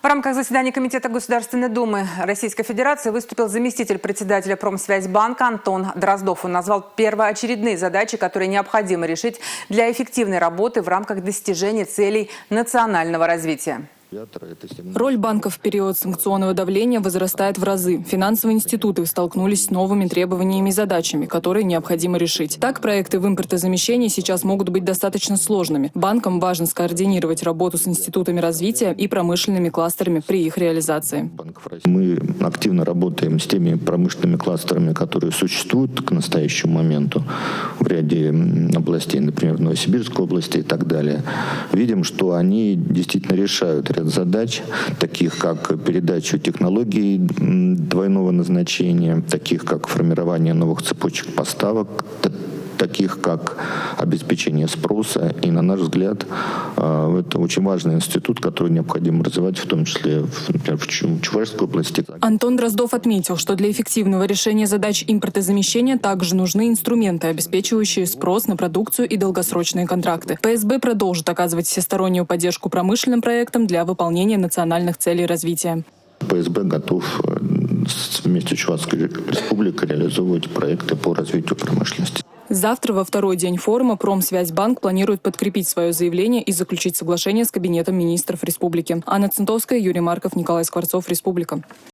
рамках заседания Комитета Государственной Думы Российской Федерации выступил заместитель председателя Промсвязьбанка Антон Дроздов. Он назвал первоочередные задачи, которые необходимо решить для эффективной работы в рамках достижения целей национального развития. Роль банков в период санкционного давления возрастает в разы. Финансовые институты столкнулись с новыми требованиями и задачами, которые необходимо решить. Так, проекты в импортозамещении сейчас могут быть достаточно сложными. Банкам важно скоординировать работу с институтами развития и промышленными кластерами при их реализации. Мы активно работаем с теми промышленными кластерами, которые существуют к настоящему моменту в ряде областей, например, в Новосибирской области и так далее. Видим, что они действительно решают ряд задач, таких как передачу технологий двойного назначения, таких как формирование новых цепочек поставок, таких как обеспечение спроса. И, на наш взгляд, это очень важный институт, который необходимо развивать, в том числе, например, в Чувашской области. Антон Дроздов отметил, что для эффективного решения задач импортозамещения также нужны инструменты, обеспечивающие спрос на продукцию и долгосрочные контракты. ФСБ продолжит оказывать всестороннюю поддержку промышленным проектам для выполнения национальных целей развития. ФСБ готов вместе с Чувашской республикой реализовывать проекты по развитию промышленности. Завтра, во второй день форума, Промсвязьбанк планирует подкрепить свое заявление и заключить соглашение с Кабинетом министров республики. Анна Центовская, Юрий Марков, Николай Скворцов, Республика.